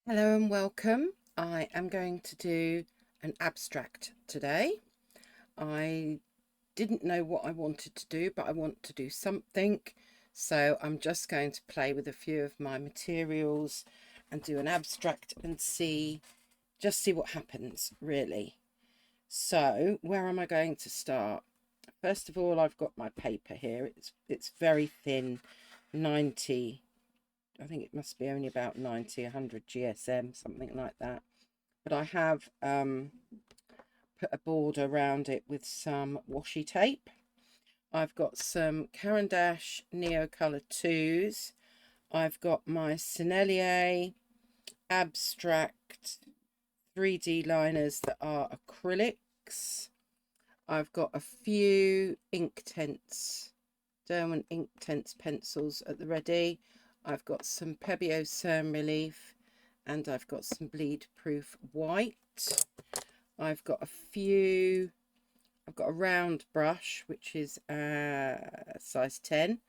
Hello and welcome. I am going to do an abstract today. I didn't know what I wanted to do, but I want to do something. So I'm just going to play with a few of my materials and do an abstract and just see what happens, really. So where am I going to start? First of all, I've got my paper here. It's very thin, 90, I think it must be only about 90, 100 GSM, something like that. But I have put a border around it with some washi tape. I've got some Caran d'Ache Neo Colour 2s. I've got my Sennelier Abstract 3D liners that are acrylics. I've got a few Derwent Inktense pencils at the ready. I've got some Pebeo Cern Relief and I've got some bleed proof white. I've got a round brush, which is size 10.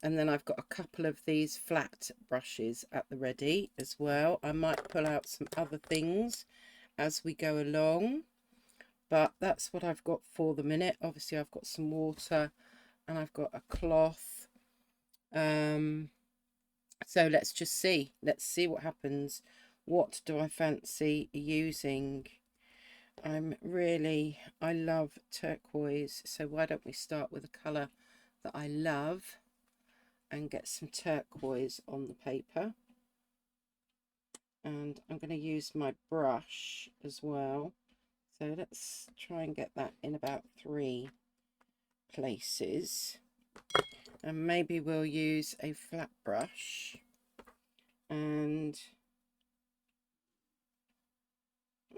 And then I've got a couple of these flat brushes at the ready as well. I might pull out some other things as we go along, but that's what I've got for the minute. Obviously, I've got some water and I've got a cloth. So let's just see. Let's see what happens. What do I fancy using? I love turquoise, so why don't we start with a colour that I love and get some turquoise on the paper. And I'm going to use my brush as well. So let's try and get that in about 3 places. And maybe we'll use a flat brush and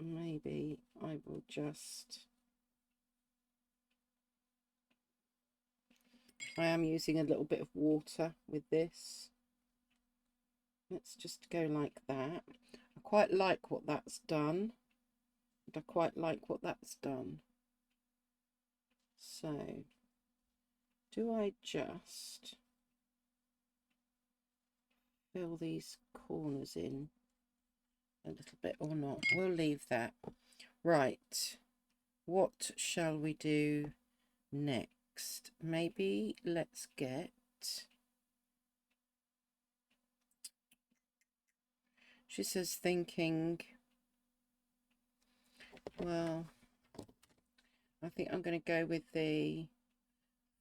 maybe I will I am using a little bit of water with this. Let's just go like that. I quite like what that's done. I quite like what that's done. So, do I just fill these corners in a little bit or not? We'll leave that. Right, what shall we do next? Maybe let's get... She says thinking, well, I think I'm going to go with the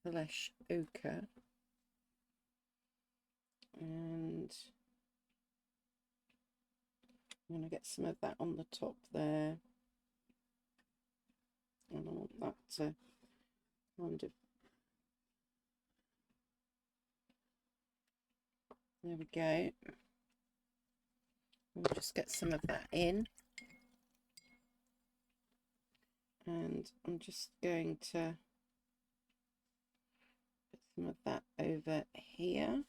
flesh ochre. And I'm going to get some of that on the top there. And I want that to kind of... There we go. We'll just get some of that in. And I'm just going to put some of that over here.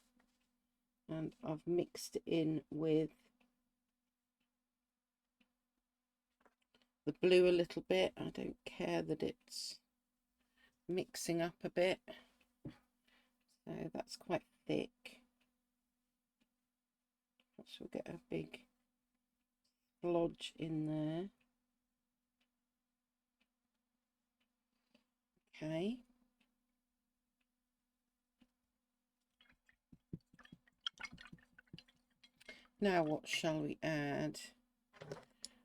And I've mixed it in with the blue a little bit. I don't care that it's mixing up a bit. So that's quite thick. Perhaps we'll get a big splodge in there. Okay. Now what shall we add?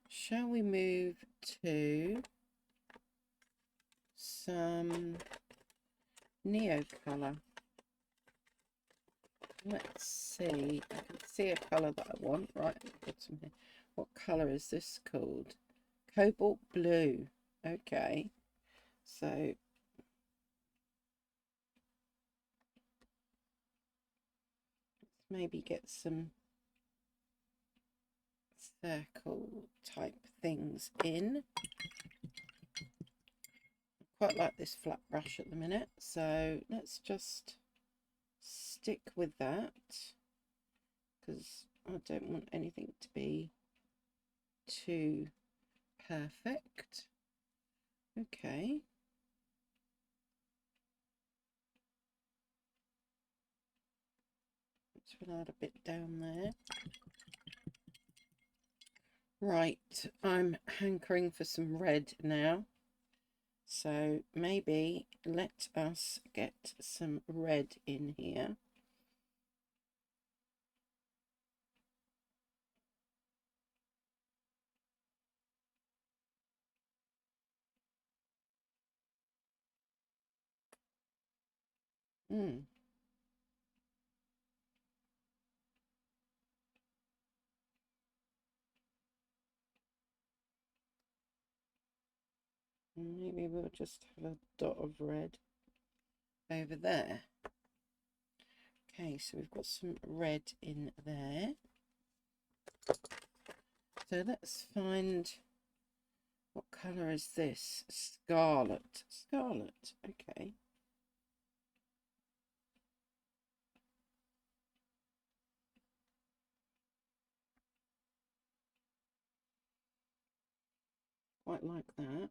Shall we move to some neo colour? Let's see. I can see a colour that I want. Right, put some here. What colour is this called? Cobalt blue. Okay. So let's maybe get some circle type things in. I quite like this flat brush at the minute, so let's just stick with that because I don't want anything to be too perfect. Okay. Let's add a bit down there. Right, I'm hankering for some red now. So maybe let us get some red in here. Hmm. Maybe we'll just have a dot of red over there. Okay, so we've got some red in there. So let's find, what colour is this? Scarlet. Scarlet, okay. Quite like that.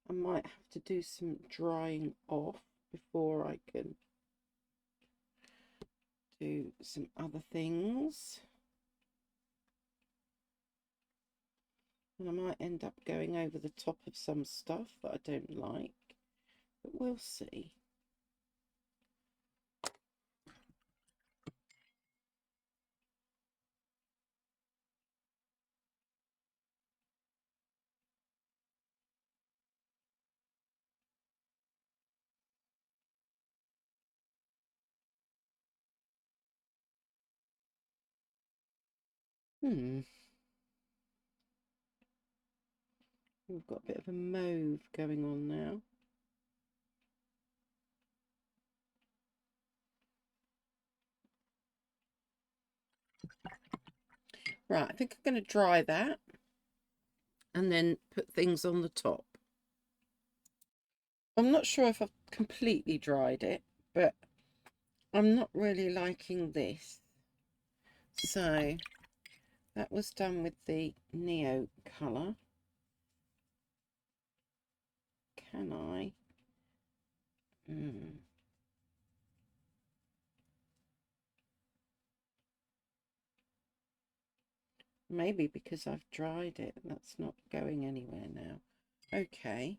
I might have to do some drying off before I can do some other things. And I might end up going over the top of some stuff that I don't like, but we'll see. We've got a bit of a mauve going on now. Right, I think I'm going to dry that and then put things on the top. I'm not sure if I've completely dried it, but I'm not really liking this. So that was done with the Neo colour. Can I? Maybe because I've dried it, that's not going anywhere now. Okay.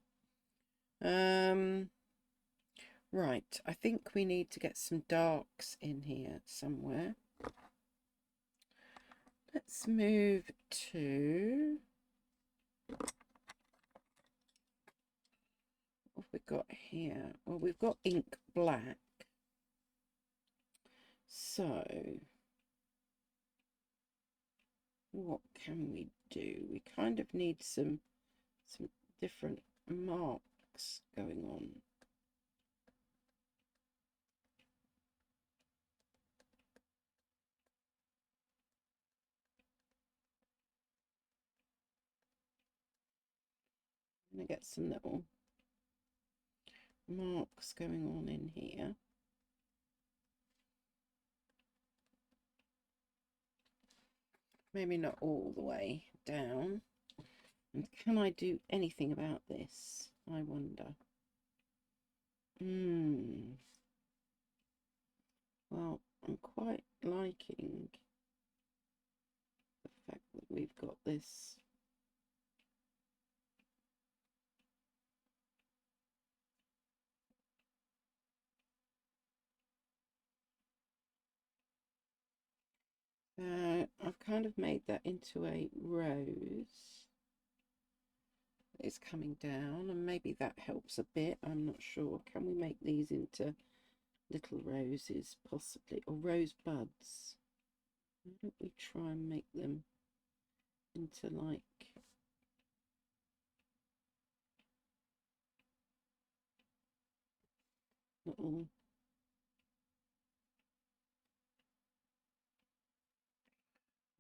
Right, I think we need to get some darks in here somewhere. Let's move to, what have we got here? Well, we've got ink black. So what can we do? We kind of need some different marks going on. I'm going to get some little marks going on in here. Maybe not all the way down. And can I do anything about this? I wonder. Well, I'm quite liking the fact that we've got this I've kind of made that into a rose. It's coming down, and maybe that helps a bit. I'm not sure. Can we make these into little roses, possibly, or rose buds? Why don't we try and make them into like little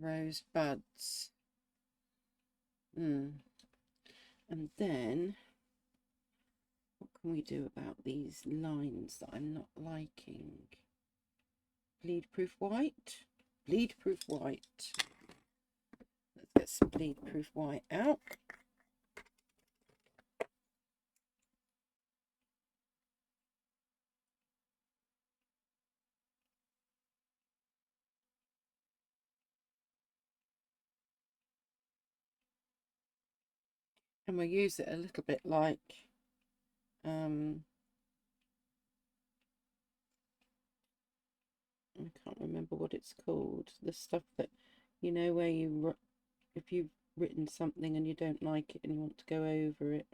rose buds? And then what can we do about these lines that I'm not liking? Bleed proof white. Bleed proof white. Let's get some bleed proof white out. And we'll use it a little bit like I can't remember what it's called. The stuff that, you know, where you, if you've written something and you don't like it and you want to go over it.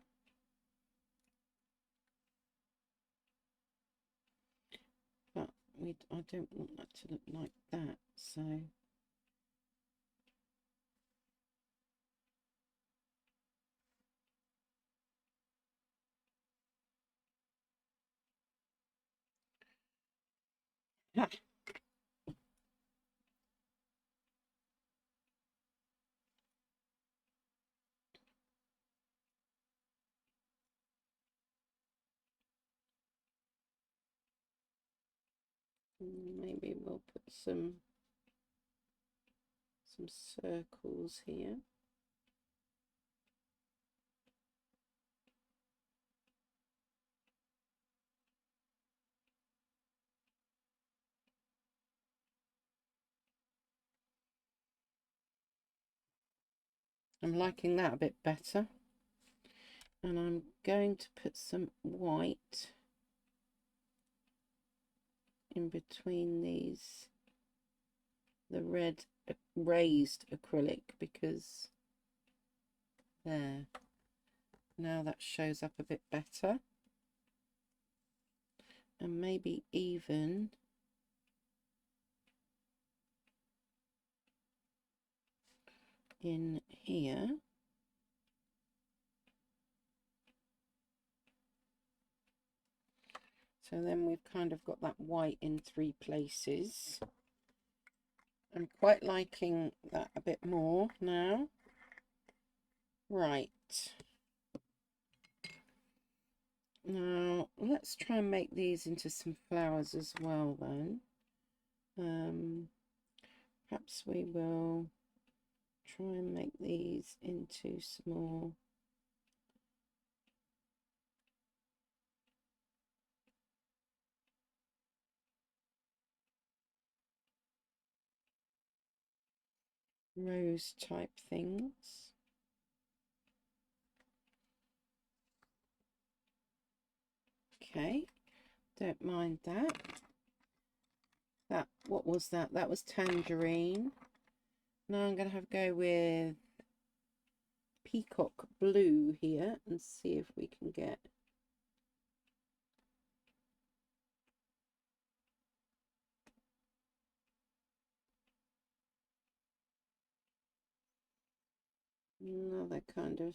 But I don't want that to look like that, so. Ha. Maybe we'll put some circles here. I'm liking that a bit better. And I'm going to put some white in between these, the red raised acrylic, because there, now that shows up a bit better. And maybe even in here. So then we've kind of got that white in 3 places. I'm quite liking that a bit more now. Right. Now let's try and make these into some flowers as well then. Perhaps we will try and make these into small rose type things. Okay, don't mind that. What was that? That was tangerine. Now I'm going to have go with peacock blue here and see if we can get another kind of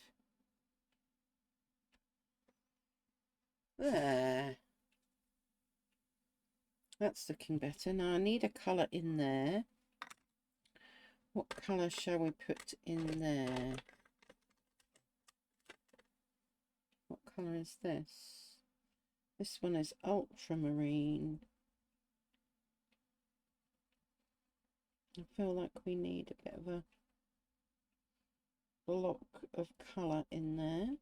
there. That's looking better. Now I need a colour in there. What colour shall we put in there? What colour is this? This one is ultramarine. I feel like we need a bit of a block of colour in there.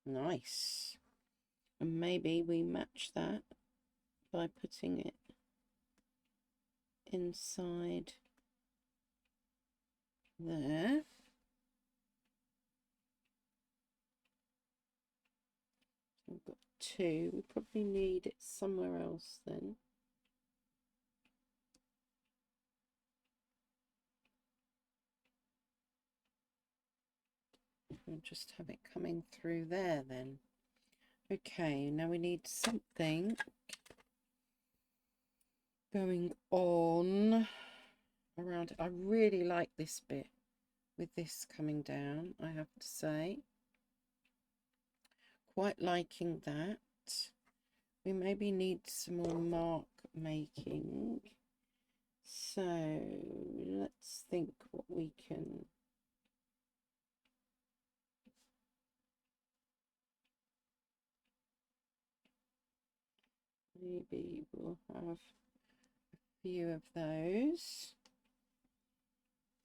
Nice. And maybe we match that by putting it inside there. We've got 2. We probably need it somewhere else then. We'll just have it coming through there then. Okay, now we need something going on around. I really like this bit with this coming down, I have to say. Quite liking that. We maybe need some more mark making. So let's think what we can. Maybe we'll have a few of those.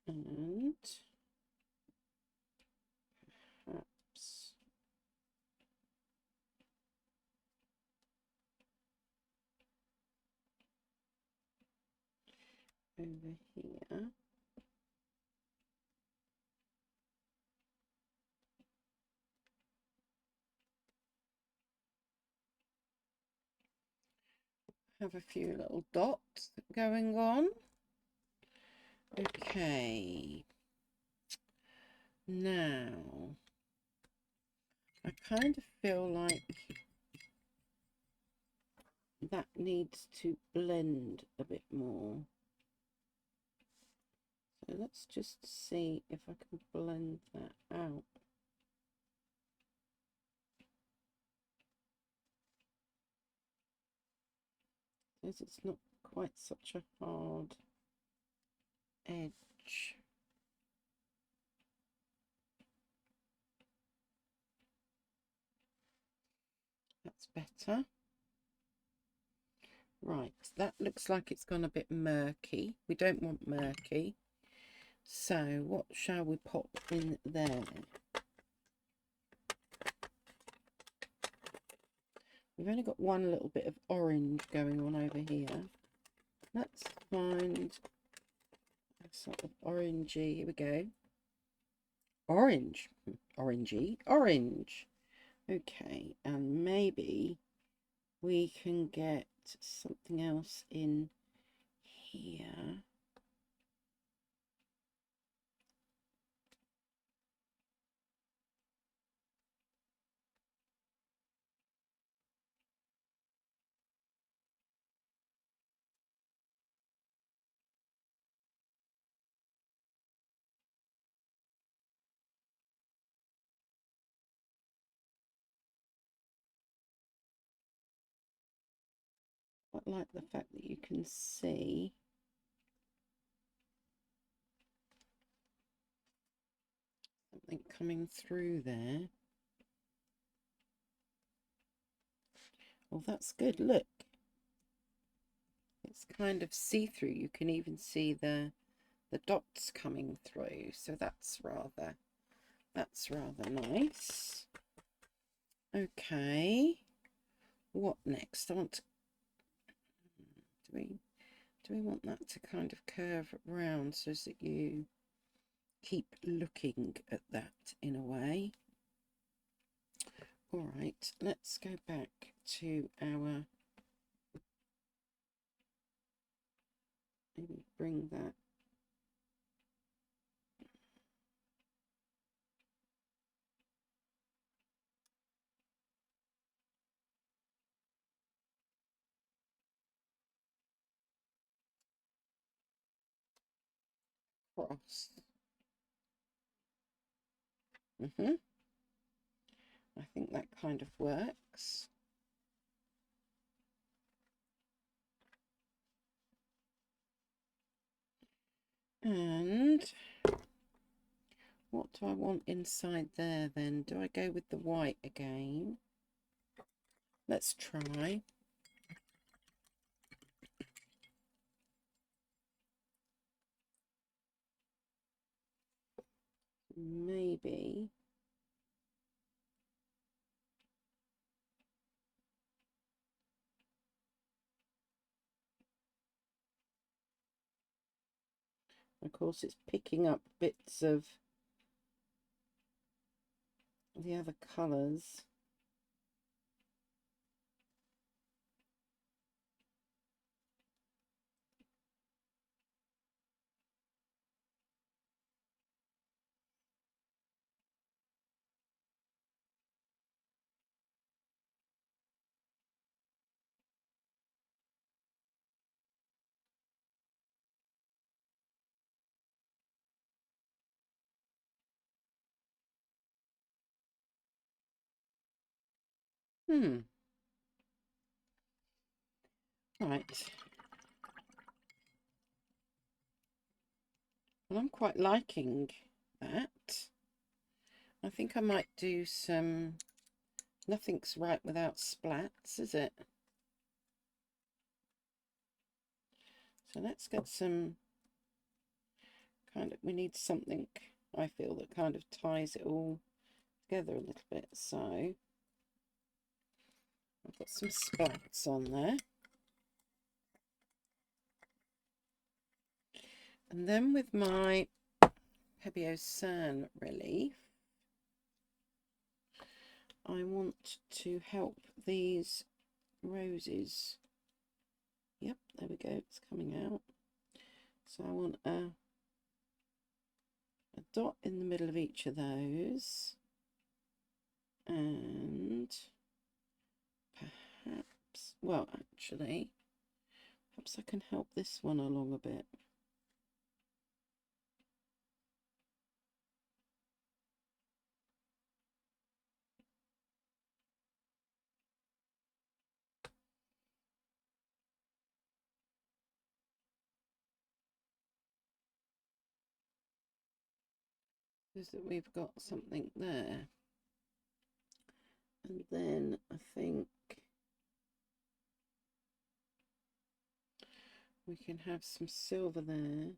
And perhaps over here. have a few little dots going on. Okay, now I kind of feel like that needs to blend a bit more. So let's just see if I can blend that out. Because it's not quite such a hard edge. That's better. Right, that looks like it's gone a bit murky. We don't want murky. So what shall we pop in there? We've only got one little bit of orange going on over here. Let's find a sort of orangey. Here we go. Orange. Orangey. Orange. Okay, and maybe we can get something else in here. I like the fact that you can see something coming through there. Well, that's good. Look, it's kind of see-through. You can even see the dots coming through. So that's rather nice. Okay, what next? I want to, do we want that to kind of curve around so that you keep looking at that in a way? All right, let's go back to our, maybe bring that across. I think that kind of works. And what do I want inside there then? Do I go with the white again? Let's try. Maybe. Of course, it's picking up bits of the other colours. Right. Well, I'm quite liking that. I think I might do some, nothing's right without splats, is it? So let's get some kind of, we need something, I feel, that kind of ties it all together a little bit. So I've got some splats on there. And then with my Peacock relief, I want to help these roses Yep, there we go, it's coming out. So I want a dot in the middle of each of those, and perhaps, well, actually, perhaps I can help this one along a bit. Is that we've got something there, and then I think we can have some silver there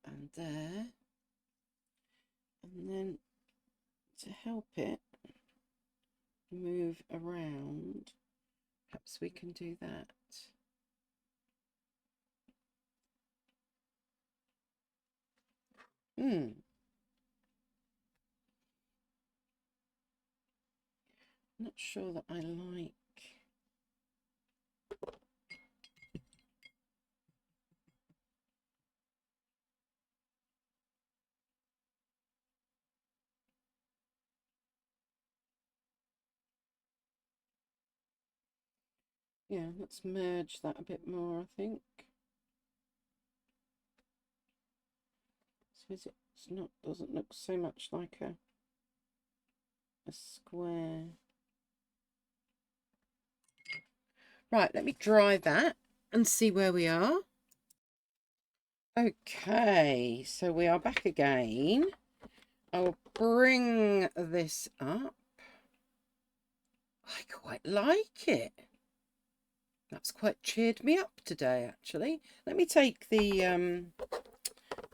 and there, and then to help it move around, perhaps we can do that. Not sure that I like. Yeah, let's merge that a bit more, I think. So it's not, doesn't look so much like a square. Right, let me dry that and see where we are. Okay, so we are back again. I will bring this up. I quite like it. That's quite cheered me up today, actually. Let me take the,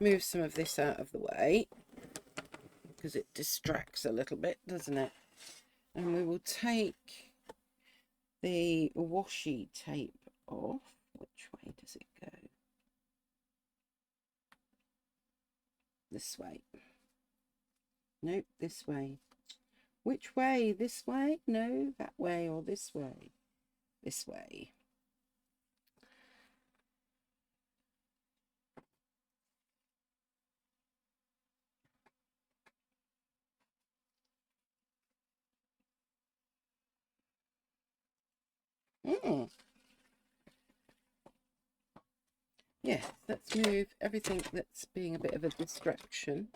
move some of this out of the way, because it distracts a little bit, doesn't it? And we will take the washi tape off. Which way does it go? This way. Nope, this way. Which way? This way? No, that way or this way? This way. Yeah, let's move everything that's being a bit of a distraction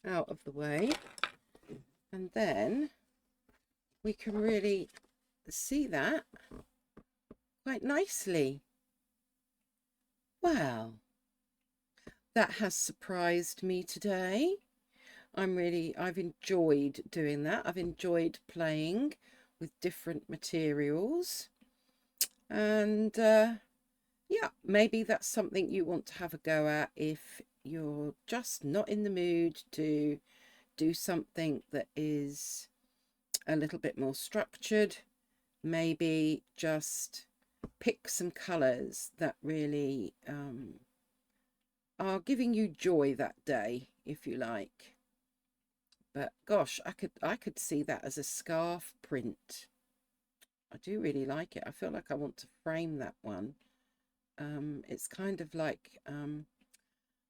out of the way. And then we can really see that quite nicely. Wow, that has surprised me today. I've enjoyed doing that. I've enjoyed playing with different materials. And yeah, maybe that's something you want to have a go at if you're just not in the mood to do something that is a little bit more structured. Maybe just pick some colours that really are giving you joy that day, if you like. But gosh, I could see that as a scarf print. I do really like it. I feel like I want to frame that one. It's kind of like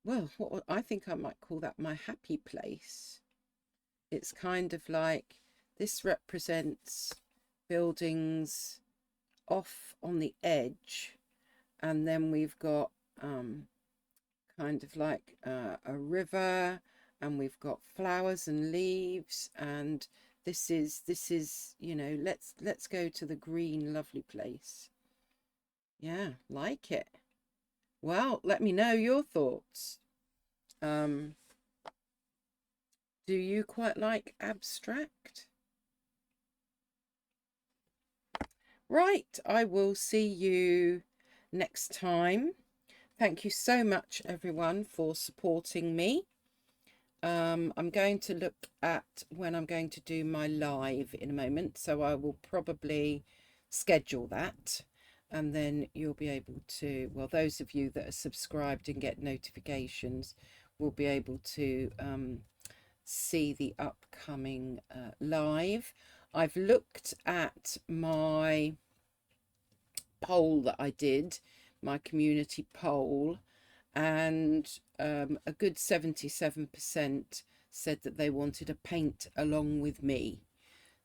well, what I think I might call that my happy place. It's kind of like this represents buildings off on the edge, and then we've got kind of like a river, and we've got flowers and leaves, and this is, you know, let's go to the green lovely place. Yeah, like it. Well, let me know your thoughts. um do you quite like abstract? Right, I will see you next time. Thank you so much, everyone, for supporting me. I'm going to look at when I'm going to do my live in a moment, so I will probably schedule that, and then you'll be able to, well, those of you that are subscribed and get notifications will be able to see the upcoming live. I've looked at my poll that I did, my community poll, and a good 77% said that they wanted a paint along with me.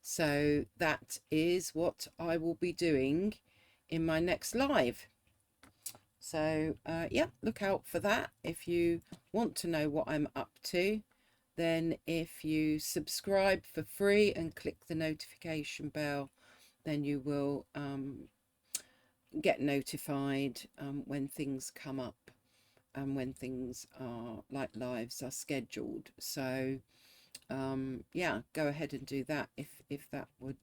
So that is what I will be doing in my next live. So yeah, look out for that. If you want to know what I'm up to, then if you subscribe for free and click the notification bell, then you will get notified when things come up and when things are like lives are scheduled. So yeah, go ahead and do that if that would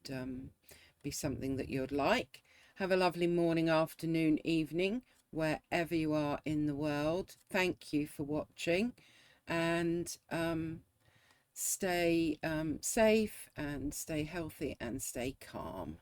be something that you'd like. Have a lovely morning, afternoon, evening, wherever you are in the world. Thank you for watching, and stay safe and stay healthy and stay calm.